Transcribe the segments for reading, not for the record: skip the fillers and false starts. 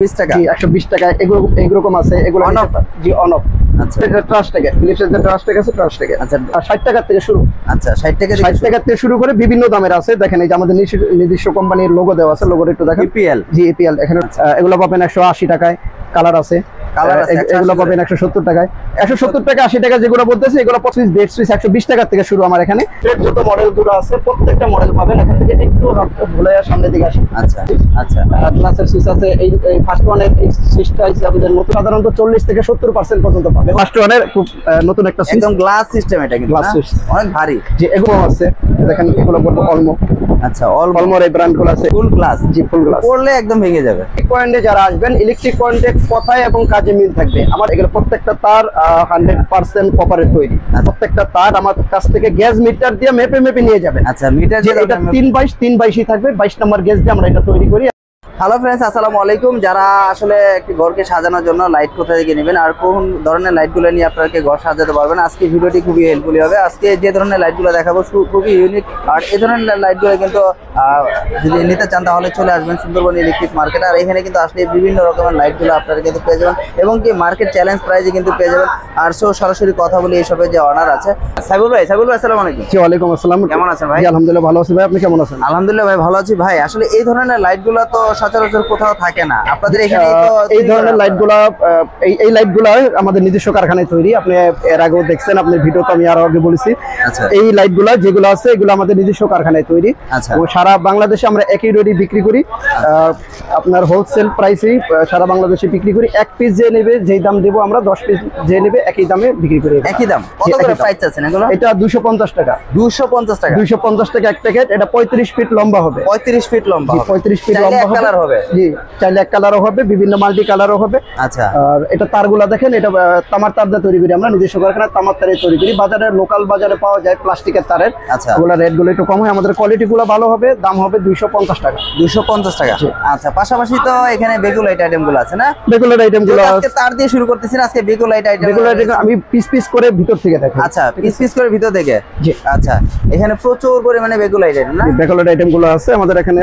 20 টাকা জি 120 টাকা এরকম আছে এগুলো on of G on of আচ্ছা এটা ট্রাস্ট টাকা ফিলিপসের যে ট্রাস্ট টাকা আছে ট্রাস্ট টাকা আচ্ছা 60 টাকা থেকে শুরু আচ্ছা 60 টাকা 60 টাকা থেকে শুরু করে বিভিন্ন দামের আছে দেখেন এই যে আমাদের নিজস্ব কোম্পানির লোগো দেওয়া আছে লোগোটা একটু দেখেন ইপিএল জি এপিএল এখানে এগুলো পাবেন 180 টাকায় কালার আছে এগুলো পাবেন 170 টাকায় 170 টাকা 80 টাকা যেগুলো বলতেছে এগুলো 25 বেড সুইচ 120 টাকা থেকে শুরু আমার এখানে যত মডেলগুলো আছে প্রত্যেকটা মডেল পাবেন এখান থেকে একটু ভুলে সামনের দিকে আসেন আচ্ছা আচ্ছা গ্লাসের সুইচ আছে এই ফার্স্ট ওয়ানের এই সুইচটা আছে আমাদের নতুন সাধারণত 40 থেকে 70% পর্যন্ত পাবেন ফার্স্ট ওয়ানের খুব নতুন একটা সুইচ একদম গ্লাস সিস্টেম এটা কিন্তু গ্লাস সুইচ অনেক ভারী যে এগুলো আছে দেখেন এগুলো বলবো অলমো আচ্ছা অলমোর এই ব্র্যান্ডগুলো আছে ফুল গ্লাস জি ফুল গ্লাস পড়লে একদম ভেঙে যাবে পয়েন্টে যারা আসবেন ইলেকট্রিক পয়েন্টে কথায় এবং কাজে মিল থাকবে আমার এগুলো প্রত্যেকটা তার 100% কপারের তৈরি প্রত্যেকটা তার আমার কাছ থেকে গ্যাস মিটার দিয়ে মেপে নিয়ে যাবেন আচ্ছা মিটার যে এটা 322 থাকবে 22 নম্বর গ্যাস দিয়ে আমরা এটা তৈরি করি। হ্যালো ফ্রেন্ডস, আসসালামু আলাইকুম। যারা আসলে একটি ঘরকে সাজানোর জন্য লাইট কোথা থেকে নেবেন আর কোন ধরনের লাইটগুলো নিয়ে আপনাকে ঘর সাজাতে পারবেন, আজকে ভিডিওটি খুবই হেল্পফুল হবে। আজকে যে ধরনের লাইটগুলো দেখাবো খুবই ইউনিক, আর এই ধরনের লাইটগুলো কিন্তু যদি নিতে চান তাহলে চলে আসবেন সুন্দরবন ইলেকট্রিক মার্কেট। আর এখানে কিন্তু আসলে বিভিন্ন রকমের লাইটগুলো আপনারা কিন্তু পেয়ে যাবেন এবং কি মার্কেট চ্যালেঞ্জ প্রাইজে কিন্তু পেয়ে যাবেন। আর সরাসরি কথা বলি এইসবে যে অনার আছে সাইবুল ভাই। সাইবুল ভাই আসসালামু আলাইকুম। জি ওয়ালাইকুম আসসালাম। কেমন আছেন ভাই? আলহামদুলিল্লাহ ভালো আছি ভাই, আপনি কেমন আছেন? আলহামদুলিল্লাহ ভাই ভালো আছি ভাই। আসলে এই ধরনের লাইটগুলো তো সচরাচর কোথাও থাকে না, আপনাদের এখানে তো এই ধরনের লাইটগুলো এই লাইটগুলো আমাদের নিজস্ব কারখানায় তৈরি। আপনি এর আগেও দেখছেন, আপনার ভিডিওতে আমি আরো আগে বলেছি। আচ্ছা এই লাইটগুলো যেগুলো আছে এগুলো আমাদের নিজস্ব কারখানায় তৈরি। আচ্ছা এবং সারা বাংলাদেশে আমরা একই রেটে বিক্রি করি। আপনার হোলসেল প্রাইসেই সারা বাংলাদেশে বিক্রি করি। এক পিস যে নেবে যেই দাম দেবো আমরা, 10 পিস যে নেবে একই দামে বিক্রি করি। একই দাম? কত করে প্রাইস আছেন এগুলো? এটা 250 টাকা। 250 টাকা? 250 টাকা এক প্যাকেট। এটা 35 ফিট লম্বা হবে। 35 ফিট লম্বা? 35 ফিট লম্বা হবে। কালার হবে? জি চাইলে এক কালারও হবে, বিভিন্ন মাল্টি কালারও হবে। আচ্ছা। আর এটা তারগুলা দেখেন, এটা তামার তার দিয়ে তৈরি করি আমরা, নিজস্ব কারখানায় তামার তারে তৈরি করি। বাজারে লোকাল বাজারে পাওয়া যায় প্লাস্টিকের তারের। আচ্ছা। ওগুলা রেট গুলো একটু কম হয়, আমাদের কোয়ালিটি গুলো ভালো হবে। দাম হবে 250 টাকা। 250 টাকা? আচ্ছা। পাশাপাশি তো এখানে বেগুন লাইট আইটেম গুলো আছে না? বেগুন লাইট আইটেম গুলো আজকে তার দিয়ে শুরু করতেছি না, আজকে বেগুন লাইট আইটেম। বেগুন লাইট আমি পিস পিস করে ভিতর থেকে দেখাই। আচ্ছা, পিস পিস করে ভিতর থেকে? জি। আচ্ছা, এখানে প্রচুর পরিমাণে বেগুন লাইট আইটেম না? বেগুন লাইট আইটেম গুলো আছে আমাদের এখানে।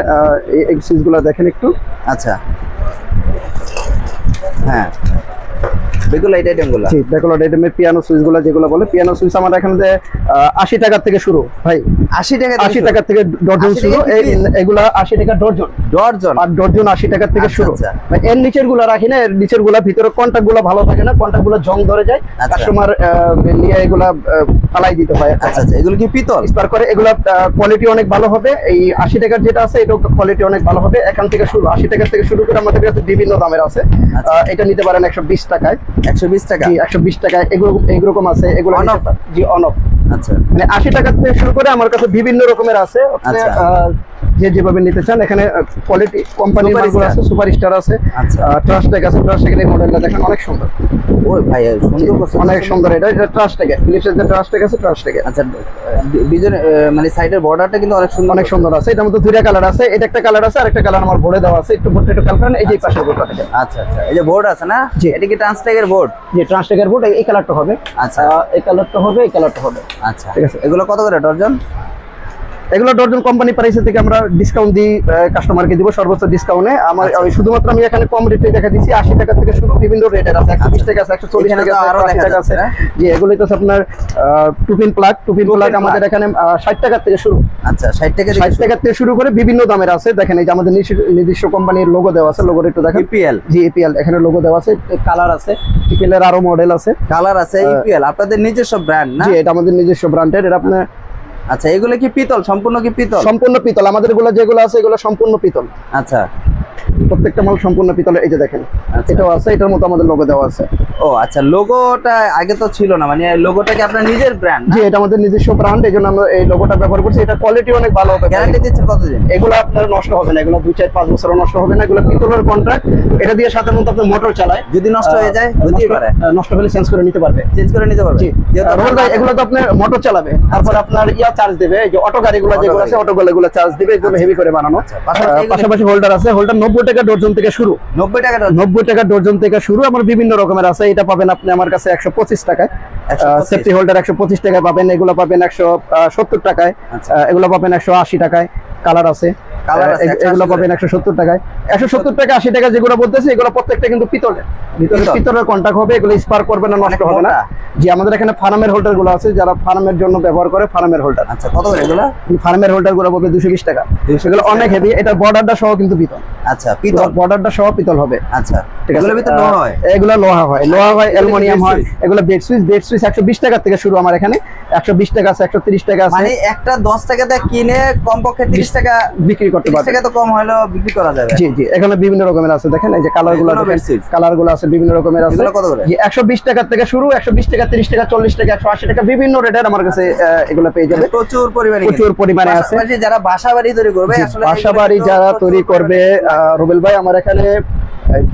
এই সুইচ গুলো দেখেন একটু। আচ্ছা হ্যাঁ, বেগুন লাইট আইটেম গুলো। জি বেগুন লাইট আইটেমের পিয়ানো সুইচ গুলো যেগুলো বলে, পিয়ানো সুইচ আমাদের এখানে 80 টাকা থেকে শুরু ভাই। 80 টাকা থেকে ডজন শুরু। এগুলা 80 টাকা ডজন। ডজন? আর ডজন 80 টাকা থেকে শুরু। এর নিচের গুলা রাখি না, এর নিচের গুলা ভিতরে কন্টাক্ট গুলা ভালো থাকে না, কন্টাক্ট গুলা জং ধরে যায়, কাস্টমার নিয়ে এগুলা ফালাই দিতে হয়। আচ্ছা আচ্ছা, এগুলো কি পিতল? স্পার করে। এগুলা কোয়ালিটি অনেক ভালো হবে। এই 80 টাকার যেটা আছে এটা কোয়ালিটি অনেক ভালো হবে। এখান থেকে শুরু 80 টাকা থেকে শুরু করে আমাদের কাছে বিভিন্ন দামের আছে। এটা নিতে পারেন 120 টাকায়। 120 টাকা? জি 120 টাকায় এরকম আছে এগুলো on of. G on of. আচ্ছা, মানে 80 টাকা থেকে শুরু করে আমার কাছে বিভিন্ন রকমের আছে। যে যেভাবে নিতে চান এখানে কোয়ালিটি কোম্পানির মালগুলো আছে। সুপারস্টার আছে, ট্রাস্ট ট্যাগ আছে। ট্রাস্ট ট্যাগের এই মডেলটা দেখেন অনেক সুন্দর। ওই ভাই সুন্দর করছে, অনেক সুন্দর। এটা ট্রাস্ট ট্যাগ, ফিলিপসের যে ট্রাস্ট ট্যাগ আছে ট্রাস্ট ট্যাগ। আচ্ছা, বিজন মানে সাইডের বর্ডারটা কিন্তু অনেক সুন্দর, অনেক সুন্দর আছে। এটার মধ্যে দুইটা কালার আছে। এটা একটা কালার আছে, আরেকটা কালার আমার বোর্ডে দেওয়া আছে। একটু বোর্ডটা একটু খেয়াল করেন, এই যে পাশের বোর্ডটা দেখেন। আচ্ছা আচ্ছা, এই যে বোর্ড আছে না? জি। এটা কি ট্রাস্ট ট্যাগের বোর্ড? জি ট্রাস্ট ট্যাগের বোর্ড। এই কালারটা হবে। আচ্ছা, এই কালারটা হবে, এই কালারটা হবে। আচ্ছা ঠিক আছে। এগুলো কত করে ডজন? এগুলো ডজন কোম্পানি প্রাইস থেকে আমরা ডিসকাউন্ট দিই, কাস্টমারকে দিব সর্বোচ্চ ডিসকাউন্টে। আমার শুধুমাত্র আমি এখানে কম রেটে দেখা দিচ্ছি। 80 টাকা থেকে শুরু, বিভিন্ন রেটের আছে। 120 টাকা আছে, 140 টাকা আছে, আরো টাকা আছে। জি এগুলোই তো আপনার টুপিন প্লাগ আমাদের এখানে 60 টাকা থেকে শুরু। আচ্ছা 60 টাকা থেকে শুরু করে বিভিন্ন দামের আছে। দেখেন এই যে আমাদের নিজস্ব কোম্পানির লোগো দেওয়া আছে। লোগোটা একটু দেখেন। ইপিএল? জি ইপিএল এখানে লোগো দেওয়া আছে। কালার আছে, ইপিএল এর আরো মডেল আছে। কালার আছে। ইপিএল আপনাদের নিজস্ব ব্র্যান্ড না? জি এটা আমাদের নিজস্ব ব্র্যান্ডের। এটা আপনার আচ্ছা, এগুলো কি পিতল? সম্পূর্ণ কি পিতল? সম্পূর্ণ পিতল। আমাদের যেগুলো আছে এগুলো সম্পূর্ণ পিতল। আচ্ছা, প্রত্যেকটা মাল সম্পূর্ণ পিতলের। এই যে দেখেন এটাও আছে, এটার মতো আমাদের লোগো দেওয়া আছে। ও আচ্ছা, লোগোটা আগে তো ছিল না, মানে লোগোটা কি আপনার নিজের ব্র্যান্ড? জি এটা আমাদের নিজস্ব ব্র্যান্ড, এইজন্য আমরা এই লোগোটা ব্যবহার করছি। এটা কোয়ালিটি অনেক ভালো হবে। গ্যারান্টি দিচ্ছেন কতদিন? এগুলো আপনার নষ্ট হবে না, এগুলো 2, 4, 5 বছরও নষ্ট হবে না। এগুলো পিতলের কন্ট্রাক্ট। এটা দিয়ে সাধারণত আপনি মোটর চালায়, যদি নষ্ট হয়ে যায় হতেই পারে, নষ্ট হলে চেঞ্জ করে নিতে পারবে। চেঞ্জ করে নিতে পারবে? জি রোল ভাই, এগুলো তো আপনি মোটর চালাবে, তারপর আপনার চার্জ দেবে। এই যে অটো গাড়িগুলো যেগুলো আছে অটোগুলো চার্জ দিবে, এগুলো হেভি করে বানানো। পাশাপাশি হোল্ডার আছে। হোল্ডার 90 টাকা ডজন থেকে শুরু। 90 টাকা? 90 টাকা ডজন থেকে শুরু। আমার বিভিন্ন রকমের আছে। এটা পাবেন আপনি আমার কাছে 125 টাকায়। সেফটি হোল্ডার 125 টাকায় পাবেন। এগুলো পাবেন 170 টাকায়। এগুলো পাবেন 180 টাকায়। কালার আছে। কালার আছে এগুলো পাবেন 170 টাকায়। 170 টাকা 80 টাকা যেগুলো বলতেছে এগুলো প্রত্যেকটা কিন্তু পিতলের, পিতলের কন্টাক্ট হবে, এগুলো স্পার্ক করবে না, নষ্ট হবে না। জি আমাদের এখানে ফার্মের হোল্ডার গুলো আছে, যারা ফার্মের জন্য ব্যবহার করে ফার্মের হোল্ডার। আচ্ছা কত করে এগুলো? ফার্মের হোল্ডার গুলো পাবে 220 টাকা। এগুলো অনেক হেভি, এটা বর্ডারটা সহ কিন্তু পিতল। আচ্ছা পিতল, বর্ডারটা সহ পিতল হবে। আচ্ছা ঠিক আছে, এগুলোর ভিতর লোহা হয়? এগুলো লোহা হয়, লোহা হয়, অ্যালুমিনিয়াম হয়। এগুলো বেড সুইচ 120 টাকা থেকে শুরু আমার এখানে। 120 টাকা আছে, 130 টাকা আছে। মানে একটা 10 টাকাতে কিনে কমপক্ষে 30 টাকা বিক্রি করতে 30 পারবে। টাকা তো কম হলেও বিক্রি করা যাবে। জি জি, এখানে বিভিন্ন রকমের আছে, দেখেন এই যে কালার গুলো, কালার গুলো আছে বিভিন্ন রকমের আছে। এগুলো কত করে? জি 120 টাকা থেকে শুরু, 120 টাকা, 30 টাকা, 40 টাকা, 180 টাকা, বিভিন্ন রেটের আমার কাছে এগুলো পেয়ে যাবে। প্রচুর পরিমাণে আছে। যারা বাসাবাড়ি তৈরি করবে, আসলে বাসাবাড়ি যারা তৈরি করবে, রুবেল ভাই আমার এখানে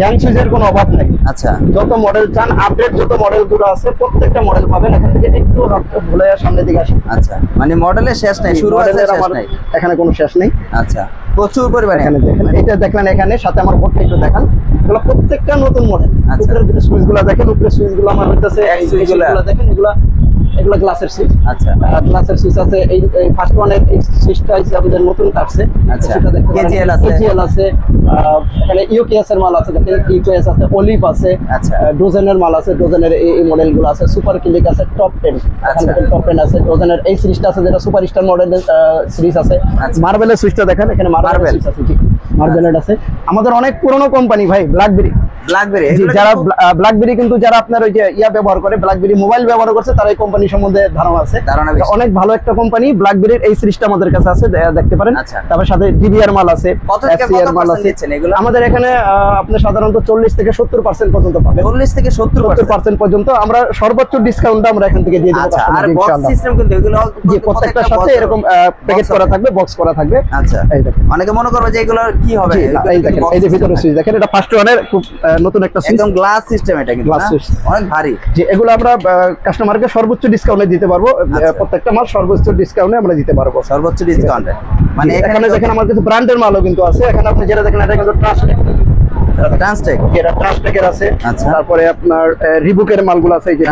গ্যাং সুইচের কোনো অভাব নাই। আচ্ছা যত মডেল চান, আপডেট যত মডেল গুলো আছে প্রত্যেকটা মডেল পাবেন। এখান থেকে একটু ভুলে সামনের দিকে আসেন। আচ্ছা মানে মডেলের শেষ নাই, শুরু আছে শেষ নাই, এখানে কোনো শেষ নেই। আচ্ছা প্রচুর পরিমাণে। এখানে দেখেন, এটা দেখলেন এখানে, সাথে আমার বোর্ডটা একটু দেখান। এগুলো প্রত্যেকটা নতুন মডেল। উপরের ভিতরে সুইচ গুলো দেখেন, উপরের সুইচ গুলো আমার হইতাছে এই সুইচ গুলো দেখেন, এগুলো গ্লাসের সুইচ। আচ্ছা গ্লাসের সুইচ আছে। এই ফার্স্ট ওয়ানের এই সুইচটা আছে আমাদের নতুন কাটছে। আচ্ছা সেটা দেখতে পারেন। কেজিএল আছে, কেজিএল আছে, এখানে ইউকেএস এর মাল আছে, দেখেন ইউকেএস আছে, অলিভ আছে, আচ্ছা ডোজেনের মাল আছে, ডোজেনের এই মডেলগুলো আছে, সুপার ক্লিক আছে, টপ 10 এখান থেকে টপ 10 আছে, ডোজেনের এই সিরিজটা আছে যেটা সুপার স্টার মডেলের সিরিজ আছে। মার্বেলের সুইচটা দেখেন, এখানে মার্বেল সুইচ আছে, জি মার্বেলের আছে। আমাদের অনেক পুরনো কোম্পানি ভাই, ব্ল্যাকবেরি। যারা ব্ল্যাকবেরি কিন্তু যারা আপনার ওই যে ব্যবহার করে, ব্ল্যাকবেরি মোবাইল ব্যবহার করছে, তারা এই কোম্পানি সম্বন্ধে ধারণা আছে। অনেক ভালো একটা কোম্পানি ব্ল্যাকবেরির এই সিরিজটা আমাদের কাছে আছে, দেখতে পারেন। তারপর সাথে ডিবিআর মাল আছে, এসসিআর মাল আছে। আমাদের এখানে আপনি সাধারণত 40 থেকে 70% পর্যন্ত পাবেন। 40 থেকে 70% পর্যন্ত আমরা সর্বোচ্চ ডিসকাউন্ট আমরা এখান থেকে দিয়ে দেব। আচ্ছা আর বক্স সিস্টেম কিন্তু এগুলো যে প্রত্যেকটার সাথে এরকম প্যাকেজ করা থাকবে, বক্স করা থাকবে। আচ্ছা এই দেখেন, অনেকে মনে করবে যে এগুলো কি হবে, এই দেখেন এই যে ভিতরে সুইচ দেখেন, এটা ফার্স্ট ওয়ানের খুব নতুন একটা সুইচ, একদম গ্লাস সিস্টেম। এটা কিন্তু গ্লাস সুইচ অনেক ভারী। যে এগুলো আমরা কাস্টমারকে সর্বোচ্চ ডিসকাউন্টে দিতে পারবো। প্রত্যেকটা মাল সর্বোচ্চ ডিসকাউন্টে আমরা দিতে পারবো, সর্বোচ্চ ডিসকাউন্টে। মানে এখানে দেখেন আমার কিছু ব্র্যান্ডের মালও কিন্তু আছে। এখানে আপনি যেটা দেখেন এটা কিন্তু ট্রান্সটেক, এটা ট্রান্সটেকের আছে। তারপরে আপনার রিবুকের মালগুলো আছে, এই যে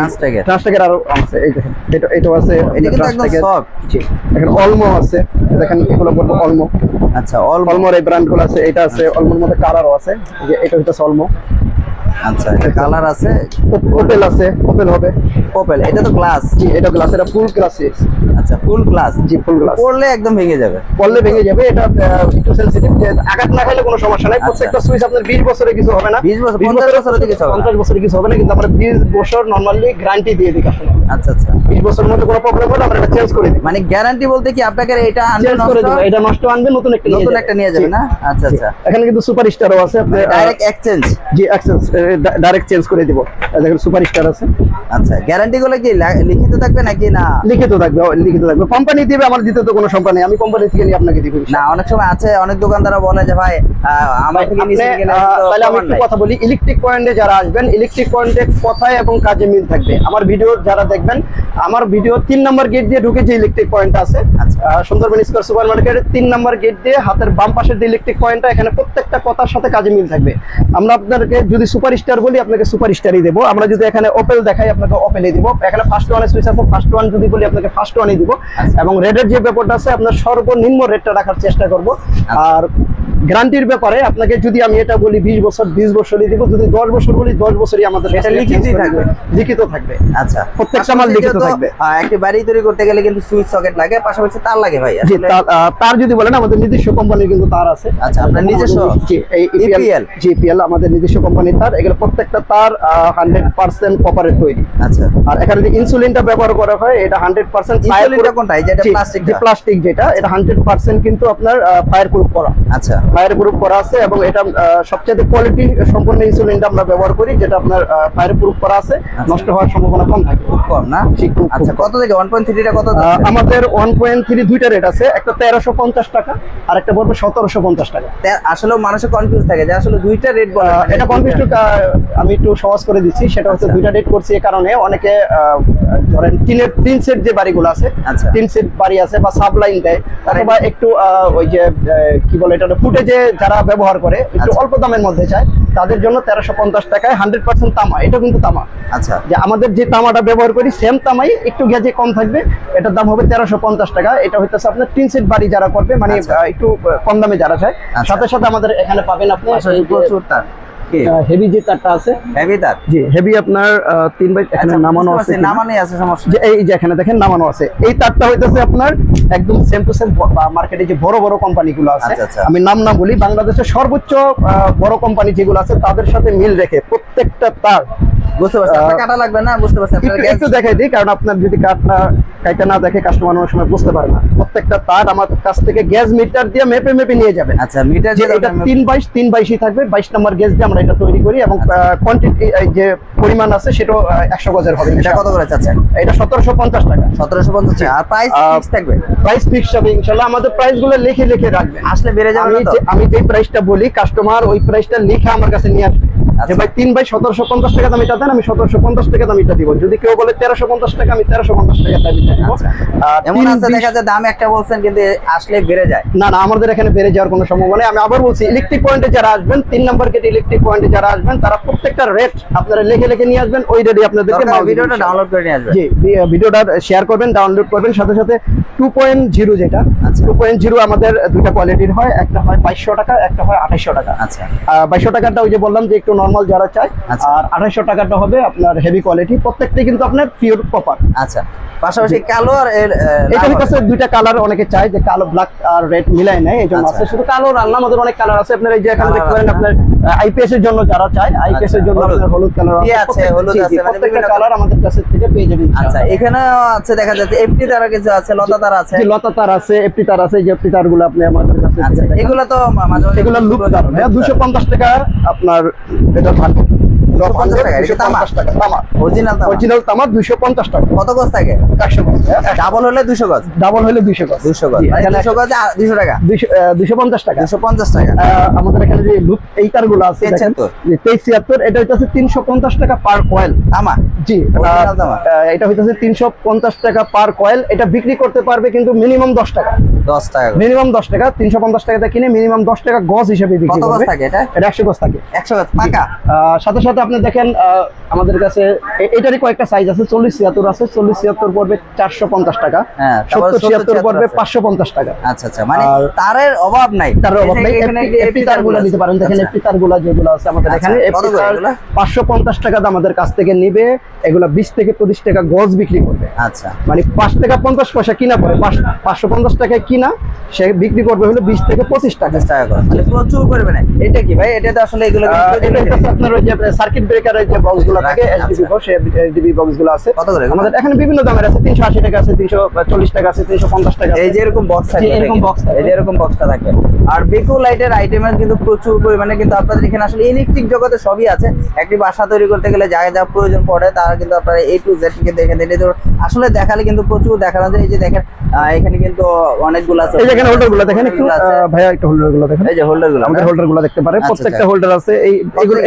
ট্রান্সটেকের আরো আছে, এই দেখেন এটাও আছে, এটা কিন্তু একদম সফট। জি এখানে অলমো আছে, দেখেন এগুলো বলবো অলমো। আচ্ছা অলমোর এই ব্র্যান্ডগুলো আছে, এটা আছে অলমোর মধ্যে কালারও আছে, যে এটা হচ্ছে অলমো। আচ্ছা এটা কালার আছে, ওপেল আছে, ওপেল হবে, ওপেল। এটা তো গ্লাস, জি এটা গ্লাস, এটা ফুল গ্লাস। আচ্ছা ফুল গ্লাস, জি ফুল গ্লাস। পড়লে একদম ভেঙে যাবে, পড়লে ভেঙে যাবে। এটা একটু সেনসিটিভ, যে আঘাত না খেলে কোনো সমস্যা নাই। প্রত্যেকটা সুইচ আপনার 20 বছরে কিছু হবে না, 20 বছর 50 বছরে কিছু হবে না, 50 বছরে কিছু হবে না, কিন্তু আমরা 20 বছর নরমালি গ্যারান্টি দিয়ে দিই কাস্টমার। আচ্ছা আচ্ছা 20 বছরের মধ্যে কোনো প্রবলেম হলে আমরা এটা চেঞ্জ করে দিই। মানে গ্যারান্টি বলতে কি আপনাকে এটা আনবে চেঞ্জ করে দেব, এটা নষ্ট আনবে, নতুন একটা নিয়ে যাবে না? আচ্ছা আচ্ছা এখানে কিন্তু সুপার স্টারও আছে, আপনি ডাইরেক্ট এক্সচেঞ্জ। জি এক্সচেঞ্জ, ডাইরেক্ট চেঞ্জ করে দিব। দেখেন সুপার স্টার আছে। আচ্ছা গ্যারান্টি গুলো কি লিখিত থাকবে নাকি? না লিখিত থাকবে, লিখিত থাকবে। কোম্পানি দিবে, আমার দিতে তো কোনো সমস্যা নেই, আমি কোম্পানি থেকে নিয়ে আপনাকে দিব না। অনেক সময় আছে, অনেক দোকানদাররা বলে যে ভাই আমার থেকে নিচে গেলে তাহলে আমি একটু কথা বলি। ইলেকট্রিক পয়েন্টে যারা আসবেন, ইলেকট্রিক পয়েন্টে কথায় এবং কাজে মিল থাকবে। আমার ভিডিও যারা দেখবেন, আমার ভিডিও 3 নম্বর গেট দিয়ে ঢুকে যে ইলেকট্রিক পয়েন্ট আছে সুন্দরবন স্কয়ার সুপার মার্কেটের 3 নম্বর গেট দিয়ে হাতের বাম পাশের যে ইলেকট্রিক পয়েন্টটা, এখানে প্রত্যেকটা কথার সাথে কাজে মিল থাকবে। আমরা আপনাদেরকে যদি সুপার স্টার বলি, আপনাকে সুপার স্টারই দেবো। আমরা যদি এখানে ওপেল দেখাই, আপনাকে ওপেলই দিব। এখানে ফার্স্ট ওয়ানের সুইচ আছে, ফার্স্ট ওয়ান যদি বলি আপনাকে ফার্স্ট ওয়ানই দিব। এবং রেডের যে ব্যাপারটা আছে, আপনার সর্বনিম্ন রেটটা রাখার চেষ্টা করব। আর গ্যারান্টির ব্যাপারে আপনাকে যদি আমি এটা বলি 20 বছর 20 বছরই দিব, যদি 10 বছর বলি 10 বছরই আমাদের এটা লিখিতই থাকবে, লিখিত থাকবে। আচ্ছা প্রত্যেকটা মাল লিখিত থাকবে। একটা বাড়ি তৈরি করতে গেলে কিন্তু সুইচ সকেট লাগে, পাশাপাশি তার লাগে ভাই। জি তার যদি বলেন, আমাদের নিজস্ব কোম্পানির কিন্তু তার আছে। আচ্ছা আপনার নিজস্ব? জি এই ইপিএল, জি ইপিএল আমাদের নিজস্ব কোম্পানির তার। এগুলো প্রত্যেকটা তার 100% কপারের তৈরি। আচ্ছা আর এখানে যে ইনসুলিনটা ব্যবহার করা হয়, এটা 100% ইনসুলিনটা কোনটা? যেটা প্লাস্টিক, যে প্লাস্টিক যেটা, এটা 100% কিন্তু আপনার ফায়ার প্রুফ করা। আচ্ছা ফায়ার প্রুফ করা আছে, এবং এটা সবচেয়ে কোয়ালিটি সম্পন্ন ইনসুলিনটা আমরা ব্যবহার করি, যেটা আপনার ফায়ার প্রুফ করা আছে, নষ্ট হওয়ার সম্ভাবনা কম থাকে, খুব কম না? আচ্ছা কত থেকে 1.3 টা কত? আমাদের 1.3 দুইটা রেট আছে, একটা 1350 টাকা আর একটা পড়বে 1750 টাকা। আসলে মানুষের কনফিউজ থাকে যে আসলে দুইটা রেট বলে, এটা কনফিউজ আমি একটু সহজ করে দিচ্ছি, সেটা হচ্ছে আচ্ছা। দুইটা ডেট করছি এই কারণে অনেকে ধরেন তিন সেট যে বাড়িগুলো আছে, আচ্ছা। 3 সেট বাড়ি আছে বা সাবলাইন দেয়, অথবা একটু ওই যে কি বলে এটা ফুটে যে যারা ব্যবহার করে একটু আচ্ছা। অল্প দামের মধ্যে চায়, তাদের জন্য 1350 টাকায় 100% তামা। এটা কিন্তু তামা, আচ্ছা যে আমাদের যে তামাটা ব্যবহার করি সেম তামাই, একটু গেজে কম থাকবে, এটার দাম হবে 1350 টাকা। এটা হইতেছে আপনার 3 সেট বাড়ি যারা করবে, মানে আচ্ছা। একটু কম দামে যারা চায়। আচ্ছা। সাথে সাথে আমাদের এখানে পাবেন আপনি প্রচুর তার কি হেভি যে তারটা আছে, হেভি তার জি হেভি আপনার 3 বাই এখানে নামানো আছে, নামানোই আছে, সমস্যা যে এই যে এখানে দেখেন নামানো আছে। এই তারটা হইতেছে আপনার একদম সেম টু সেম মার্কেটে যে বড় বড় কোম্পানিগুলো আছে, আচ্ছা, আচ্ছা। আমি নাম না বলি, বাংলাদেশের সর্বোচ্চ বড় কোম্পানি যেগুলো আছে তাদের সাথে মিল রেখে প্রত্যেকটা তার, বুঝতে পারছি। আপনার কাটা লাগবে না, বুঝতে পারছি। আপনার একটু দেখাই দিই, কারণ আপনার যদি কাটটা না দেখে কাস্টমার অনেক সময় বুঝতে পারে না। প্রত্যেকটা তার আমার কাছ থেকে গ্যাস মিটার দিয়ে মেপে মেপে নিয়ে যাবে। আচ্ছা, মিটার যে এটা 3/22 থাকবে, 22 নম্বর গ্যাস দিয়ে আমরা এটা তৈরি করি, এবং কোয়ান্টিটি যে পরিমাণ আছে সেটাও 100 গজের হবে। এটা কত করে চাচ্ছেন? এটা 1750 টাকা। 1750 টাকা। আর প্রাইস ফিক্স থাকবে? প্রাইস ফিক্স হবে ইনশাআল্লাহ। আমাদের প্রাইস গুলো লিখে লিখে রাখবেন, আসলে বেড়ে যাবে না তো? আমি যে প্রাইসটা বলি কাস্টমার ওই প্রাইসটা লিখে আমার কাছে নিয়ে আসবে, যে ভাই 3/1750 টাকা দাম এটা দেন, আমি 1750 টাকা দাম এটা দিব। যদি কেউ বলে 1350 টাকা, আমি 1350 টাকা দাম এটা দিব। এমন আছে দেখা যায় দাম একটা বলছেন কিন্তু আসলে বেড়ে যায়। না না, আমাদের এখানে বেড়ে যাওয়ার কোনো সম্ভাবনা নেই। আমি আবার বলছি, ইলেকট্রিক পয়েন্টে যারা আসবেন, 3 নম্বর গেট ইলেকট্রিক পয়েন্টে যারা আসবেন, তারা প্রত্যেকটা রেট আপনারা লিখে লিখে নিয়ে আসবেন, ওই রেটে আপনাদেরকে ভিডিওটা ডাউনলোড করে নিয়ে আসবেন। জি, ভিডিওটা শেয়ার করবেন, ডাউনলোড করবেন। সাথে সাথে 2.0 যেটা, আচ্ছা। 2.0 আমাদের দুইটা কোয়ালিটির হয়, একটা হয় 2200 টাকা, একটা হয় 2800 টাকা। আচ্ছা। 2200 টাকাটা ওই যে বললাম যে একটু নরমাল যারা চায়, আচ্ছা। আর 2800 টাকাটা হবে আপনার হেভি কোয়ালিটি। প্রত্যেকটাই কিন্তু আপনার পিওর কপার। আচ্ছা, পাশাপাশি কালো আর এটা হচ্ছে দুইটা কালার অনেকে চায়, যে কালো ব্ল্যাক আর রেড মিলাই নেয়, এই জন্য আচ্ছা। আছে শুধু কালো। রান্না আমাদের অনেক কালার আছে, আপনার এই যে এখানে দেখতে পারেন, আপনার আইপিএস এর জন্য যারা চায়, আইপিএস এর জন্য আপনার হলুদ কালার আছে, হলুদ আছে, মানে প্রত্যেকটা কালার আমাদের কাছে থেকে পেয়ে যাবেন। আচ্ছা, এখানে আছে দেখা যাচ্ছে এফটি তার কিছু আছে, লতা তার আছে, যে লতা তার আছে, এফটি তার আছে, যে এফটি তারগুলো আপনি আমাদের কাছে আচ্ছা। এগুলো তো মাঝে মাঝে এগুলো লুপ তার 250 টাকা আপনার, এটা থাকবে 250 টাকা। এটা তামা? 250 টাকা তামা, অরিজিনাল তামা? অরিজিনাল তামা 250 টাকা। কত গজ থাকে? 100 গজ। ডাবল হলে 200 গজ? ডাবল হলে 200 গজ। 200 গজ, জি, মানে এখানে 200 গজে 200 টাকা? 250 টাকা। 250 টাকা। আমাদের এখানে যে লুপ এই তারগুলো আছে, 2376, এটা হচ্ছে 350 টাকা পার কয়েল তামা? জি, অরিজিনাল তামা? এটা হচ্ছে 350 টাকা পার কয়েল। এটা বিক্রি করতে পারবে কিন্তু মিনিমাম 10 টাকা। 10 টাকা? মিনিমাম 10 টাকা। 350 টাকাতে কিনে মিনিমাম 10 টাকা গজ হিসেবে বিক্রি কত গজ করবে। থাকে এটা? এটা 100 গজ থাকে। 100 গজ পাকা? সাথে সাথে আপনি দেখেন আমাদের কাছে এটারই কয়েকটা সাইজ আছে। 40-76 আছে, 40-76 পড়বে 450 টাকা। হ্যাঁ, 70-76 পড়বে 550 টাকা। আচ্ছা আচ্ছা, মানে তারের অভাব নাই। তারের অভাব নাই। এফটি তারগুলো নিতে পারেন, দেখেন এফটি তারগুলো যেগুলো আছে আমাদের এখানে, এফটি তার 550 টাকা আমাদের কাছ থেকে নিবে। এগুলা 20 থেকে 25 টাকা গজ বিক্রি করবে। আচ্ছা, মানে 5 টাকা 50 পয়সা কিনা পড়ে, 550 টাকায় কিনা, সে বিক্রি করবে হলো 20 থেকে 25 টাকা। 25 টাকা করে, মানে প্রচুর পরিমাণে। এটা কি ভাই? এটা তো আসলে এগুলো এটা হচ্ছে আপনার ওই যে সার্কিট ব্রেকারের যে বক্সগুলো থাকে, এসডিবি বক্স, এসডিবি বক্সগুলো আছে। কত করে? আমাদের এখানে বিভিন্ন দামের আছে, 380 টাকা আছে, 340 টাকা আছে, 350 টাকা। এই যে এরকম বক্স থাকে, এরকম বক্স থাকে, এই যে এরকম বক্সটা থাকে। আর বেকো লাইটের আইটেমের কিন্তু প্রচুর পরিমাণে কিন্তু আপনাদের এখানে আসলে ইলেকট্রিক জগতে সবই আছে। একটি বাসা তৈরি করতে গেলে যা যা প্রয়োজন পড়ে তারা কিন্তু আপনারা A to Z থেকে দেখে দেন। আসলে দেখালে কিন্তু প্রচুর দেখানো যায়। এই যে দেখেন এখানে কিন্তু অনেকগুলো আছে। এই যে এখানে হোল্ডারগুলো দেখেন একটু, ভাইয়া একটু হোল্ডারগুলো দেখেন। এই যে হোল্ডারগুলো, আমাদের হোল্ডারগুলো দেখতে পারে, প্রত্যেকটা হোল্ডার আছে। এই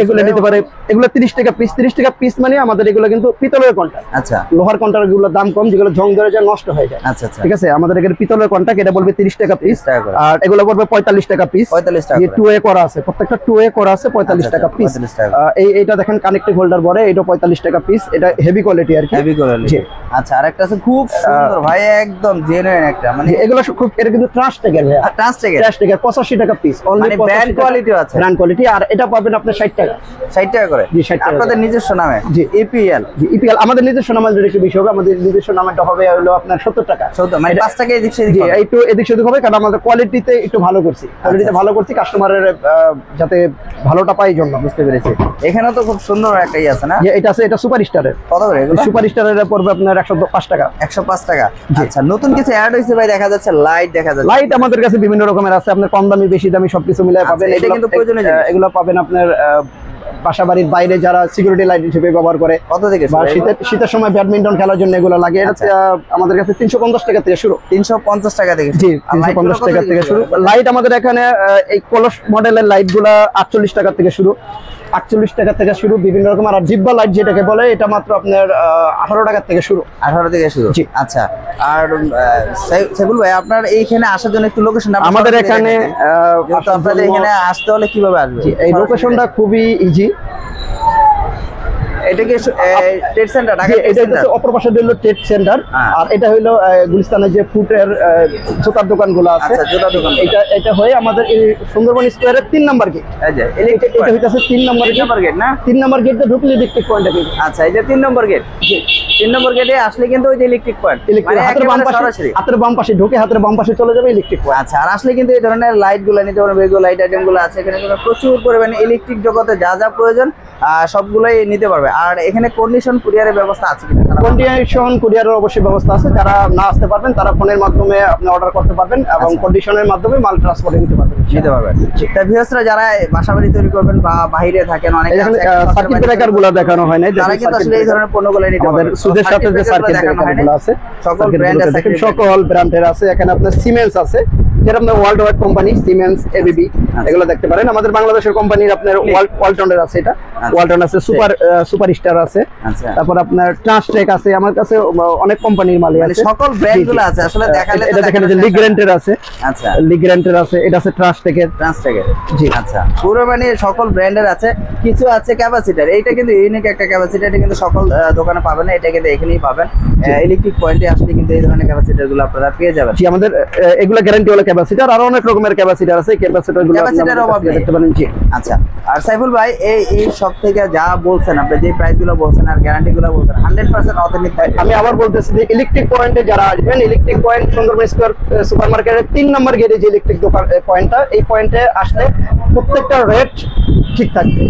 এগুলো নিতে পারে। এগুলো 30 টাকা পিস। 30 টাকা পিস মানে আমাদের এগুলো কিন্তু পিতলের কন্টাক্ট। আচ্ছা, লোহার কন্টাক্টগুলোর দাম কম, যেগুলো জং ধরে যায়, নষ্ট হয়ে যায়। আচ্ছা আচ্ছা, ঠিক আছে। আমাদের এখানে পিতলের কন্টাক্ট, এটা বলবে 30 টাকা পিস। 30 টাকা করে। আর এগুলো পড়বে 45 টাকা পিস। 45 টাকা যে করে। 2A করা আছে, প্রত্যেকটা 2A করা আছে, 45 টাকা পিস। 45 টাকা। এইটা দেখেন কানেক্টিভ হোল্ডার বলে, এটা 45 টাকা পিস। এটা হেভি কোয়ালিটি আর কি, হেভি কোয়ালিটি। আচ্ছা, আরেকটা আছে খুব সুন্দর ভাই, একদম জেনুইন একটা, মানে এগুলো খুব, এটা কিন্তু ট্রান্সটেকের ভাই, ট্রান্সটেকের 85 টাকা পিস। মানে ব্র্যান্ড কোয়ালিটিও আছে, ব্র্যান্ড কোয়ালিটি। আর এটা পাবেন আপনি 60 টাকা। 60 টাকা করে? জি, 60 টাকা। আপনাদের নিজস্ব নামে? জি, EPL। জি, EPL আমাদের নিজস্ব নামে একটু বেশি হবে। আমাদের নিজস্ব নামটা হবে হলো আপনার 70 টাকা। 70, মানে 5 টাকা এদিক সেদিক। জি, একটু এদিক সেদিক হবে, কারণ আমাদের কোয়ালিটিতে একটু ভালো করছি, কোয়ালিটিতে ভালো করছি, কাস্টমারের যাতে ভালোটা পাই জন্য। বুঝতে পেরেছি। এখানেও তো খুব সুন্দর একটাই আছে না? এটা আছে, এটা সুপার স্টারের। কত করে এগুলো? সুপার স্টারের পড়বে আপনার 105 টাকা। 105 টাকা। আচ্ছা, নতুন কিছু অ্যাড হইছে ভাই, দেখা যাচ্ছে লাইট দেখা যাচ্ছে। লাইট আমাদের কাছে বিভিন্ন রকমের আছে, আপনার কম দামি বেশি দামি সবকিছু মিলাই পাবেন। এটা কিন্তু প্রয়োজনীয় জিনিস। এগুলো পাবেন আপনার বাসা বাড়ির বাইরে যারা সিকিউরিটি লাইট হিসেবে ব্যবহার করে, কত থেকে? শীতের সময় ব্যাডমিন্টন খেলার জন্য এগুলো লাগে। এটা আমাদের কাছে 350 টাকা থেকে শুরু। 350 টাকা থেকে? জি, 350 টাকা থেকে শুরু। লাইট আমাদের এখানে এই কলস মডেলের লাইট গুলা 48 টাকা থেকে শুরু। 48 টাকা থেকে শুরু বিভিন্ন রকম। আর জিব্বা লাইট যেটাকে বলে এটা মাত্র আপনার 18 টাকা থেকে শুরু। 18 থেকে শুরু। জি। আচ্ছা, আর সাইফুল ভাই আপনার এইখানে আসার জন্য একটু লোকেশন আমাদের এখানে আপনাদের এখানে আসতে হলে কিভাবে আসবে? এই লোকেশনটা খুবই ইজি। এটা কি ট্রেড সেন্টার? এটা হচ্ছে অপর পাশে হলো ট্রেড সেন্টার, আর এটা হলো গুলিস্তানের যে ফুটের জুতার দোকানগুলো আছে। আচ্ছা, জুতার দোকান। এটা হয়ে আমাদের এই সুন্দরবন স্কয়ারের 3 নাম্বার গেট। এই যে এটা হইতাছে 3 নাম্বার গেট না? 3 নাম্বার গেটে ঢুকলে ইলেকট্রিক পয়েন্ট আছে। আচ্ছা, এই যে 3 নম্বর গেট। জি, 3 নম্বর গেটে আসলে কিন্তু ওই যে ইলেকট্রিক পয়েন্ট, মানে হাতের বাম পাশে, সরাসরি হাতের বাম পাশে ঢুকে হাতের বাম পাশে চলে যাবে ইলেকট্রিক পয়েন্ট। আচ্ছা, আর আসলে কিন্তু এই ধরনের লাইটগুলো নিতে পারবেন, বেগো লাইট আইটেমগুলো আছে এখানে কিন্তু প্রচুর পরিমাণে ইলেকট্রিক জগতে যা যা প্রয়োজন সবগুলোই নিতে পারবে। আর এখানে কন্ডিশন কুরিয়ারের ব্যবস্থা আছে কিনা? কন্ডিশন কুরিয়ারের অবশ্যই ব্যবস্থা আছে। যারা না আসতে পারবেন তারা ফোনের মাধ্যমে আপনি অর্ডার করতে পারবেন এবং কন্ডিশনের মাধ্যমে মাল ট্রান্সপোর্ট নিতে পারবেন। তা ভিউয়ার্সরা যারা বাসাবাড়ি তৈরি করবেন বা বাইরে থাকেন, অনেক সার্কিট ব্রেকারগুলো দেখানো হয় না, তারা কিন্তু আসলে এই ধরনের পণ্যগুলো নিতে আমাদের পারবেন। সুদের সাথে যে সার্কিট ব্রেকারগুলো আছে সকল ব্র্যান্ডের আছে। এখানে আপনার সিমেন্স আছে, যেটা আপনার world wide company, siemens, ABB, এগুলো দেখতে পারেন। আমাদের বাংলাদেশের কোম্পানির আপনার ওয়ালটনের আছে, এটা ওয়ালটন আছে, সুপার স্টার আছে, তারপর আপনার ট্রান্সটেক আছে। আমার কাছে অনেক কোম্পানির মাল আছে, সকল ব্র্যান্ডগুলো আছে। আসলে দেখালে এটা দেখেন যে লিগ্রেন্টের আছে। আচ্ছা, লিগ্রেন্টের আছে, এটা আছে ট্রান্সটেকের। জি, আচ্ছা, পুরো মানে সকল ব্র্যান্ডের আছে। কিছু আছে ক্যাপাসিটর, এইটা কিন্তু ইউনিক একটা ক্যাপাসিটর, এটা কিন্তু সকল দোকানে পাবেন না, এটা কিন্তু এখানেই পাবেন। ইলেকট্রিক পয়েন্টে আসলে কিন্তু এই ধরনের ক্যাপাসিটর গুলো আপনারা পেয়ে যাবেন। জি, আমাদের এগুলা গ্যারান্টি ওয়ালা ক্যাপাসিটর, আর অনেক রকমের ক্যাপাসিটর আছে। ক্যাপাসিটরগুলো দেখতে পারেন। জি, আচ্ছা। আর সাইফুল ভাই এই সব থেকে যা বলছেন আপনি, যে প্রাইসগুলো বলছেন আর গ্যারান্টিগুলো বলছেন, 100% অথেন্টিক। আমি আবার বলতেছি যে ইলেকট্রিক পয়েন্টে যারা আসবেন, ইলেকট্রিক পয়েন্ট সুন্দরবন স্কয়ার সুপারমার্কেটের 3 নম্বর গেটে যে ইলেকট্রিক দোকান পয়েন্টটা, এই পয়েন্টে আসলে প্রত্যেকটা রেট ঠিক থাকবে।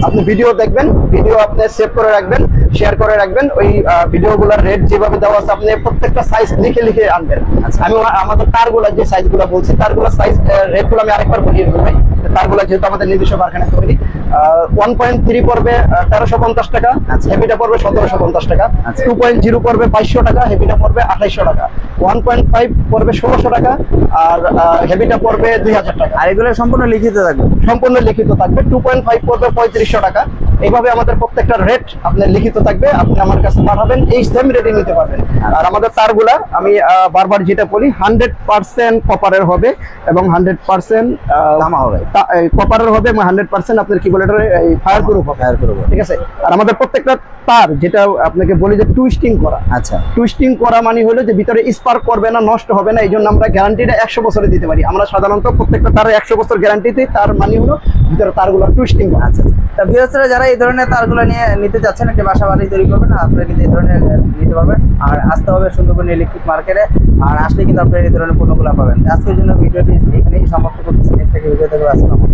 আপনি ভিডিও দেখবেন, ভিডিও আপনি সেভ করে রাখবেন, শেয়ার করে রাখবেন। ওই ভিডিওগুলোর রেট যেভাবে দেওয়া আছে আপনি প্রত্যেকটা সাইজ লিখে আনবেন। আমি আমাদের তারগুলো যে সাইজগুলো বলছি, তারগুলো সাইজ রেটগুলো আমি আরেকবার বলিয়ে দেবো ভাই। তারগুলো যেহেতু আমাদের নিজস্ব কারখানা তৈরি, 1.3 পড়বে 1350 টাকা, হেভিটা পড়বে 1750 টাকা, 2.0 পড়বে 2200 টাকা, হেভিটা পড়বে 2800 টাকা, 1.5 পড়বে 1600 টাকা, আর হেভিটা পড়বে 2000 টাকা। আর এগুলো সম্পূর্ণ লিখিত থাকবে? সম্পূর্ণ লিখিত থাকবে। 2.5 পড়বে 3500 টাকা। এইভাবে আমাদের প্রত্যেকটা রেট আপনার লিখিত থাকবে, আপনি আমার কাছে পাঠাবেন, এই সেম রেটে নিতে পারবেন। আর আমাদের তারগুলা আমি বারবার যেটা বলি, 100% কপারের হবে এবং 100% তামা হবে, কপারের হবে এবং 100% আপনার কি বলে এটা ফায়ার প্রুফ হবে। ঠিক আছে। আর আমাদের প্রত্যেকটা তার যেটা আপনাকে বলি যে টুইস্টিং করা। আচ্ছা, টুইস্টিং করা মানে হলো যে ভিতরে স্পার্ক করবে না, নষ্ট হবে না। এই জন্য আমরা গ্যারান্টিটা 100 বছরে দিতে পারি। আমরা সাধারণত প্রত্যেকটা তারে 100 বছর গ্যারান্টি দিই। তার মানে হলো ভিতরে তারগুলো টুইস্টিং করা। আচ্ছা, তা ভিউয়ার্সরা যারা এই ধরনের তারগুলো নিয়ে নিতে যাচ্ছেন, একটা বাসা বাড়ি তৈরি করবেন, আপনারা কিন্তু এই ধরনের নিতে পারবেন। আর আসতে হবে সুন্দরবন ইলেকট্রিক মার্কেটে, আর আসলে কিন্তু আপনারা এই ধরনের পণ্যগুলো পাবেন। আজকের জন্য ভিডিওটি এখানেই সমাপ্ত করতেছি। একটা ভিডিও দেখে আসসালামু আলাইকুম।